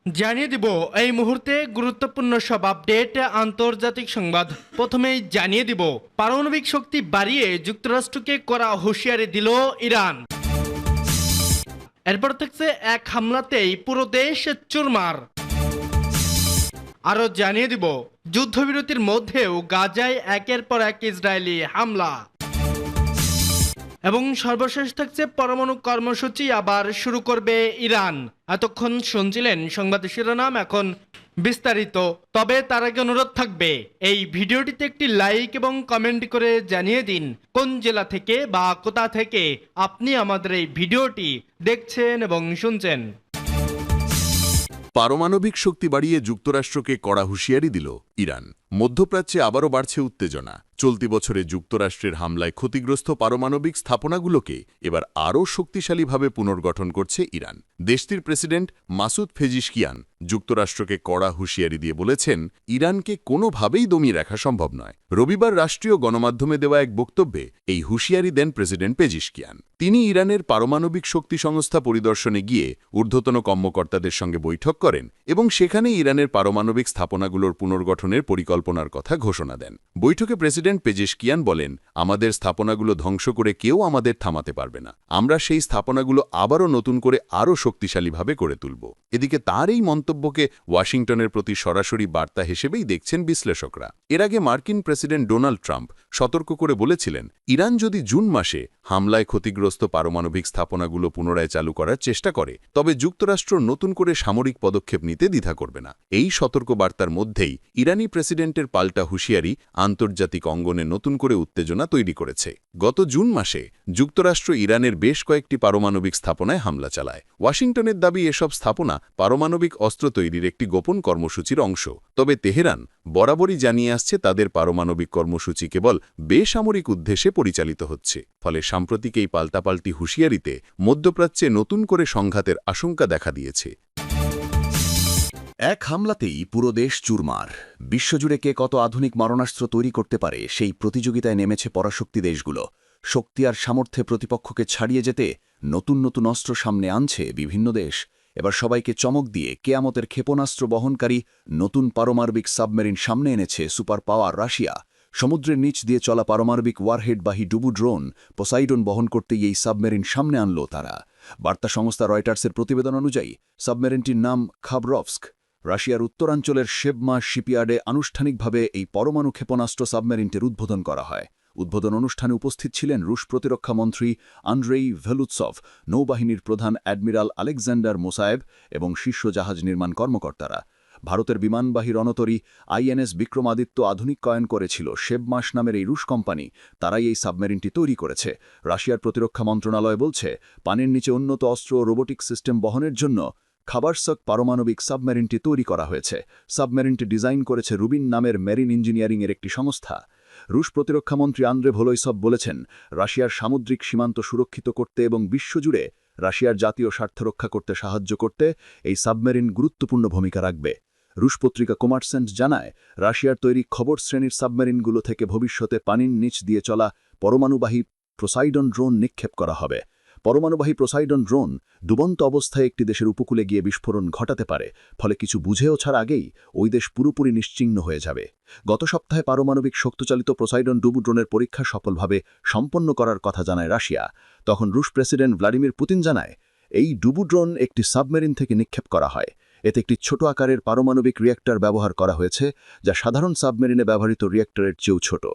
জানিয়ে দিব এই মুহূর্তে গুরুত্বপূর্ণ সব আপডেট, আন্তর্জাতিক সংবাদ। প্রথমেই জানিয়ে দিব পারমাণবিক শক্তি বাড়িয়ে যুক্তরাষ্ট্রকে করা হুঁশিয়ারি দিল ইরান। এরপর থাকছে এক হামলাতেই পুরো দেশ চুরমার। আরো জানিয়ে দিব যুদ্ধবিরতির মধ্যেও গাজায় একের পর এক ইসরায়েলি হামলা। এবং সর্বশেষ থাকছে পরমাণু কর্মসূচি আবার শুরু করবে ইরান। এতক্ষণ শুনছিলেন সংবাদ শিরোনাম, এখন বিস্তারিত। তবে তার আগে অনুরোধ থাকবে এই ভিডিওটিতে একটি লাইক এবং কমেন্ট করে জানিয়ে দিন কোন জেলা থেকে বা কোথা থেকে আপনি আমাদের এই ভিডিওটি দেখছেন এবং শুনছেন। পারমাণবিক শক্তি বাড়িয়ে যুক্তরাষ্ট্রকে কড়া হুঁশিয়ারি দিল ইরান। মধ্যপ্রাচ্যে আবারও বাড়ছে উত্তেজনা। চলতি বছরে যুক্তরাষ্ট্রের হামলায় ক্ষতিগ্রস্ত পারমাণবিক স্থাপনাগুলোকে এবার আরও শক্তিশালীভাবে পুনর্গঠন করছে ইরান। দেশটির প্রেসিডেন্ট মাসুদ পেজিশকিয়ান যুক্তরাষ্ট্রকে কড়া হুঁশিয়ারি দিয়ে বলেছেন, ইরানকে কোনোভাবেই দমিয়ে রাখা সম্ভব নয়। রবিবার রাষ্ট্রীয় গণমাধ্যমে দেওয়া এক বক্তব্যে এই হুঁশিয়ারি দেন প্রেসিডেন্ট পেজিশকিয়ান। তিনি ইরানের পারমাণবিক শক্তি সংস্থা পরিদর্শনে গিয়ে ঊর্ধ্বতন কর্মকর্তাদের সঙ্গে বৈঠক করেন এবং সেখানে ইরানের পারমাণবিক স্থাপনাগুলোর পুনর্গঠনের পরিকল্পনার কথা ঘোষণা দেন। বৈঠকে প্রেসিডেন্ট পেজিশকিয়ান বলেন, আমাদের স্থাপনাগুলো ধ্বংস করে কেউ আমাদের থামাতে পারবে না। আমরা সেই স্থাপনাগুলো আবারও নতুন করে আরও শক্তিশালীভাবে করে তুলব। এদিকে তার এই মন্তব্যকে ওয়াশিংটনের প্রতি সরাসরি বার্তা হিসেবেই দেখছেন বিশ্লেষকরা। এর আগে মার্কিন প্রেসিডেন্ট ডোনাল্ড ট্রাম্প সতর্ক করে বলেছিলেন, ইরান যদি জুন মাসে হামলায় ক্ষতিগ্রস্ত পারমাণবিক স্থাপনাগুলো পুনরায় চালু করার চেষ্টা করে তবে যুক্তরাষ্ট্র নতুন করে সামরিক পদক্ষেপ নিতে দ্বিধা করবে না। এই সতর্কবার্তার মধ্যেই ইরানি প্রেসিডেন্টের পাল্টা হুঁশিয়ারি আন্তর্জাতিক অঙ্গনে নতুন করে উত্তেজনা তৈরি করেছে। গত জুন মাসে যুক্তরাষ্ট্র ইরানের বেশ কয়েকটি পারমাণবিক স্থাপনায় হামলা চালায়। ওয়াশিংটনের দাবি এসব স্থাপনা পারমাণবিক অস্ত্র তৈরির একটি গোপন কর্মসূচির অংশ। তবে তেহরান বরাবরই জানিয়ে আসছে তাদের পারমাণবিক কর্মসূচি কেবল বেসামরিক উদ্দেশ্যে পরিচালিত হচ্ছে। ফলে সাম্প্রতিক এই পাল্টাপাল্টি হুঁশিয়ারিতে মধ্যপ্রাচ্যে নতুন করে সংঘাতের আশঙ্কা দেখা দিয়েছে। এক হামলাতেই পুরো দেশ চুরমার। বিশ্বজুড়ে কে কত আধুনিক মারণাস্ত্র তৈরি করতে পারে সেই প্রতিযোগিতায় নেমেছে পরাশক্তি দেশগুলো। শক্তি আর সামর্থ্যে প্রতিপক্ষকে ছাড়িয়ে যেতে নতুন নতুন অস্ত্র সামনে আনছে বিভিন্ন দেশ। এবার সবাইকে চমক দিয়ে কেয়ামতের ক্ষেপণাস্ত্র বহনকারী নতুন পারমাণবিক সাবমেরিন সামনে এনেছে সুপার পাওয়ার রাশিয়া। সমুদ্রের নিচ দিয়ে চলা পারমাণবিক ওয়ারহেডবাহী ডুবু ড্রোন পোসাইডন বহন করতেই এই সাবমেরিন সামনে আনল তারা। বার্তা সংস্থা রয়টার্সের প্রতিবেদন অনুযায়ী সাবমেরিনটির নাম খাবরভস্ক। রাশিয়ার উত্তরাঞ্চলের শেবমা শিপইয়ার্ডে আনুষ্ঠানিকভাবে এই পরমাণু ক্ষেপণাস্ত্র সাবমেরিনটির উদ্বোধন করা হয়। উদ্বোধন অনুষ্ঠানে উপস্থিত ছিলেন রুশ প্রতিরক্ষামন্ত্রী আন্দ্রেই ভেলুৎসভ, নৌবাহিনীর প্রধান অ্যাডমিরাল আলেকজান্ডার মোসায়েভ এবং শীর্ষ জাহাজ নির্মাণ কর্মকর্তারা। ভারতের বিমানবাহী রণতরী আইএনএস বিক্রমাদিত্য আধুনিকায়ন করেছিল শেবমাস নামের এই রুশ কোম্পানি। তারাই এই সাবমেরিনটি তৈরি করেছে। রাশিয়ার প্রতিরক্ষা মন্ত্রণালয় বলছে, পানির নিচে উন্নত অস্ত্র ও রোবোটিক সিস্টেম বহনের জন্য খাবারসক পারমাণবিক সাবমেরিনটি তৈরি করা হয়েছে। সাবমেরিনটি ডিজাইন করেছে রুবিন নামের মেরিন ইঞ্জিনিয়ারিংয়ের একটি সংস্থা। রুশ প্রতিরক্ষামন্ত্রী আন্দ্রে ভলোইসভ বলেছেন, রাশিয়ার সামুদ্রিক সীমান্ত সুরক্ষিত করতে এবং বিশ্বজুড়ে রাশিয়ার জাতীয় স্বার্থ রক্ষা করতে সাহায্য করতে এই সাবমেরিন গুরুত্বপূর্ণ ভূমিকা রাখবে। রুশ পত্রিকা কোমার্সেন্ট জানায়, রাশিয়ার তৈরি খবর শ্রেণীর সাবমেরিনগুলো থেকে ভবিষ্যতে পানির নিচ দিয়ে চলা পরমাণুবাহী পোসাইডন ড্রোন নিক্ষেপ করা হবে। পরমাণুবাহী পোসাইডন ড্রোন ডুবন্ত অবস্থায় একটি দেশের উপকূলে গিয়ে বিস্ফোরণ ঘটাতে পারে। ফলে কিছু বুঝে ওঠার আগেই ওই দেশ পুরোপুরি নিশ্চিহ্ন হয়ে যাবে। গত সপ্তাহে পারমাণবিক শক্তিচালিত পোসাইডন ডুবু ড্রোনের পরীক্ষা সফলভাবে সম্পন্ন করার কথা জানায় রাশিয়া। তখন রুশ প্রেসিডেন্ট ভ্লাদিমির পুতিন জানায়, এই ডুবু ড্রোন একটি সাবমেরিন থেকে নিক্ষেপ করা হয়। এতে একটি ছোট আকারের পারমাণবিক রিয়্যাক্টর ব্যবহার করা হয়েছে, যা সাধারণ সাবমেরিনে ব্যবহৃত রিয়্যাক্টরের চেয়েও ছোট।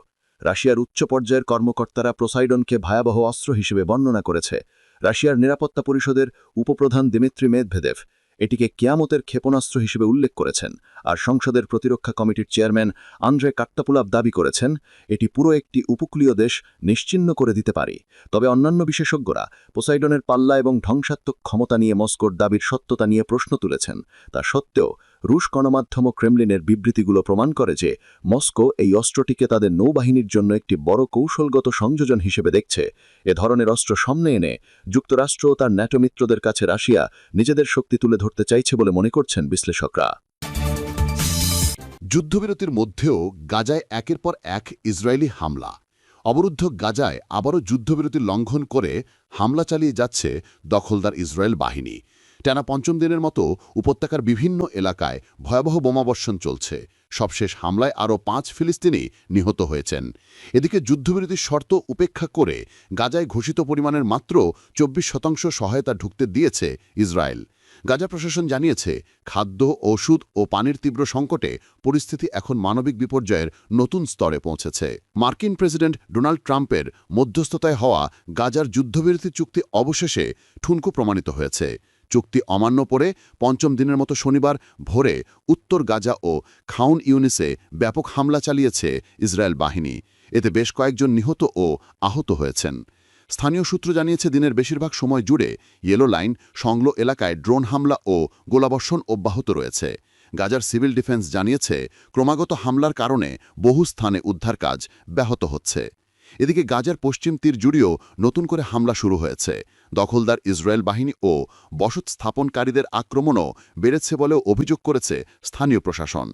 রাশিয়ার উচ্চ পর্যায়ের কর্মকর্তারা পোসাইডনকে ভয়াবহ অস্ত্র হিসেবে বর্ণনা করেছে। রাশিয়ার নিরাপত্তা পরিষদের উপপ্রধান দিমিত্রি মেদভেদেভ এটিকে কিয়ামতের ক্ষেপণাস্ত্র হিসেবে উল্লেখ করেছেন। আর সংসদের প্রতিরক্ষা কমিটির চেয়ারম্যান আন্দ্রে কাট্টাপুলাভ দাবি করেছেন, এটি পুরো একটি উপকূলীয় দেশ নিশ্চিহ্ন করে দিতে পারে। তবে অন্যান্য বিশেষজ্ঞরা পোসাইডনের পাল্লা এবং ধ্বংসাত্মক ক্ষমতা নিয়ে মস্কোর দাবির সত্যতা নিয়ে প্রশ্ন তুলেছেন। তা সত্ত্বেও রুশ গণমাধ্যম ও ক্রেমলিনের বিবৃতিগুলো প্রমাণ করে যে মস্কো এই অস্ত্রটিকে তাদের নৌবাহিনীর জন্য একটি বড় কৌশলগত সংযোজন হিসেবে দেখছে। এ ধরনের অস্ত্র সামনে এনে যুক্তরাষ্ট্র ও তার ন্যাটো মিত্রদের কাছে রাশিয়া নিজেদের শক্তি তুলে ধরতে চাইছে বলে মনে করছেন বিশ্লেষকরা। যুদ্ধবিরতির মধ্যেও গাজায় একের পর এক ইসরায়েলি হামলা। অবরুদ্ধ গাজায় আবারও যুদ্ধবিরতি লঙ্ঘন করে হামলা চালিয়ে যাচ্ছে দখলদার ইসরায়েল বাহিনী। টানা পঞ্চম দিনের মতো উপত্যকার বিভিন্ন এলাকায় ভয়াবহ বোমাবর্ষণ চলছে। সবশেষ হামলায় আরও ৫ ফিলিস্তিনি নিহত হয়েছেন। এদিকে যুদ্ধবিরতির শর্ত উপেক্ষা করে গাজায় ঘোষিত পরিমাণের মাত্র ২৪% সহায়তা ঢুকতে দিয়েছে ইসরায়েল। গাজা প্রশাসন জানিয়েছে, খাদ্য, ওষুধ ও পানির তীব্র সংকটে পরিস্থিতি এখন মানবিক বিপর্যয়ের নতুন স্তরে পৌঁছেছে। মার্কিন প্রেসিডেন্ট ডোনাল্ড ট্রাম্পের মধ্যস্থতায় হওয়া গাজার যুদ্ধবিরতি চুক্তি অবশেষে ঠুনকো প্রমাণিত হয়েছে। চুক্তি অমান্য করে পঞ্চম দিনের মতো শনিবার ভোরে উত্তর গাজা ও খাউন ইউনিসে ব্যাপক হামলা চালিয়েছে ইসরায়েল বাহিনী। এতে বেশ কয়েকজন নিহত ও আহত হয়েছেন। স্থানীয় সূত্র জানিয়েছে, দিনের বেশিরভাগ সময় জুড়ে ইয়েলো লাইন সংলগ্ন এলাকায় ড্রোন হামলা ও গোলাবর্ষণ অব্যাহত রয়েছে। গাজার সিভিল ডিফেন্স জানিয়েছে, ক্রমাগত হামলার কারণে বহু স্থানে উদ্ধার কাজ ব্যাহত হচ্ছে। এদিকে গাজার পশ্চিম তীর জুড়েও নতুন করে হামলা শুরু হয়েছে। দখলদার ইসরায়েল বাহিনী ও বসত স্থাপনকারীদের আক্রমণও বেড়েছে বলেও অভিযোগ করেছে স্থানীয় প্রশাসন।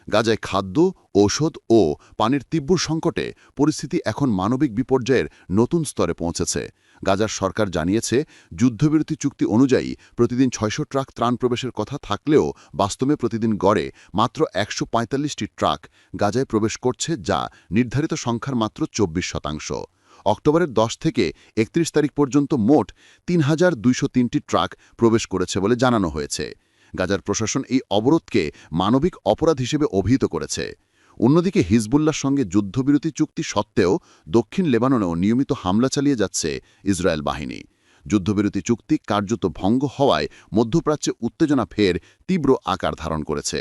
গাজায় খাদ্য, ঔষধ ও পানির তীব্র সংকটে পরিস্থিতি এখন মানবিক বিপর্যয়ের নতুন স্তরে পৌঁছেছে। গাজার সরকার জানিয়েছে, যুদ্ধবিরতি চুক্তি অনুযায়ী প্রতিদিন ৬০০ ট্রাক ত্রাণ প্রবেশের কথা থাকলেও বাস্তবে প্রতিদিন গড়ে মাত্র ১৪৫টি ট্রাক গাজায় প্রবেশ করছে, যা নির্ধারিত সংখ্যার মাত্র ২৪%। অক্টোবরের ১০ থেকে ৩১ তারিখ পর্যন্ত মোট ৩,২০৩টি ট্রাক প্রবেশ করেছে বলে জানানো হয়েছে। গাজার প্রশাসন এই অবরোধকে মানবিক অপরাধ হিসেবে অভিহিত করেছে। অন্যদিকে হিজবুল্লাহর সঙ্গে যুদ্ধবিরতি চুক্তি সত্ত্বেও দক্ষিণ লেবাননেও নিয়মিত হামলা চালিয়ে যাচ্ছে ইসরায়েল বাহিনী। যুদ্ধবিরতি চুক্তি কার্যত ভঙ্গ হওয়ায় মধ্যপ্রাচ্যে উত্তেজনা ফের তীব্র আকার ধারণ করেছে।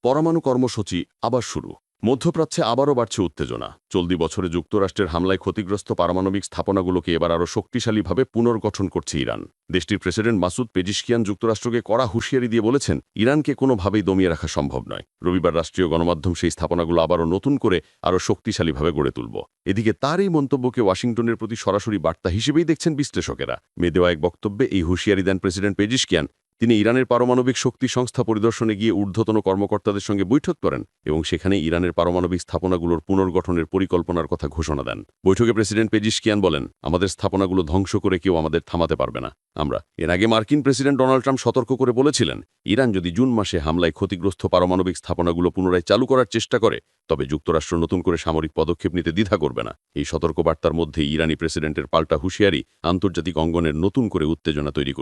পরমাণু কর্মসূচি আবার শুরু। মধ্যপ্রাচ্যে আবারও বাড়ছে উত্তেজনা। চলতি বছরে যুক্তরাষ্ট্রের হামলায় ক্ষতিগ্রস্ত পারমাণবিক স্থাপনাগুলোকে এবার আরও শক্তিশালীভাবে পুনর্গঠন করছে ইরান। দেশটির প্রেসিডেন্ট মাসুদ পেজিশকিয়ান যুক্তরাষ্ট্রকে কড়া হুঁশিয়ারি দিয়ে বলেছেন, ইরানকে কোনোভাবেই দমিয়ে রাখা সম্ভব নয়। রবিবার রাষ্ট্রীয় গণমাধ্যম সেই স্থাপনাগুলো আবারও নতুন করে আরও শক্তিশালীভাবে গড়ে তুলব। এদিকে তার এই মন্তব্যকে ওয়াশিংটনের প্রতি সরাসরি বার্তা হিসেবেই দেখছেন বিশ্লেষকেরা। মে দেওয়া এক বক্তব্যে এই হুঁশিয়ারি দেন প্রেসিডেন্ট পেজিশকিয়ান। তিনি ইরানের পারমাণবিক শক্তি সংস্থা পরিদর্শনে গিয়ে ঊর্ধ্বতন কর্মকর্তাদের সঙ্গে বৈঠক করেন এবং সেখানে ইরানের পারমাণবিক স্থাপনাগুলোর পুনর্গঠনের পরিকল্পনার কথা ঘোষণা দেন। বৈঠকে প্রেসিডেন্ট পেজিশকিয়ান বলেন, আমাদের স্থাপনাগুলো ধ্বংস করে কেউ আমাদের থামাতে পারবে না। এর আগে মার্কিন প্রেসিডেন্ট ডোনাল্ড ট্রাম্প সতর্ক করে বলেছিলেন, ইরান যদি জুন মাসে হামলায় ক্ষতিগ্রস্ত পারমাণবিক স্থাপনাগুলো পুনরায় চালু করার চেষ্টা করে, তবে যুক্তরাষ্ট্র নতুন করে সামরিক পদক্ষেপ নিতে দ্বিধা করবে না। এই সতর্কবার্তার মধ্যে ইরানি প্রেসিডেন্টের পাল্টা হুঁশিয়ারি আন্তর্জাতিক অঙ্গনের নতুন করে উত্তেজনা তৈরি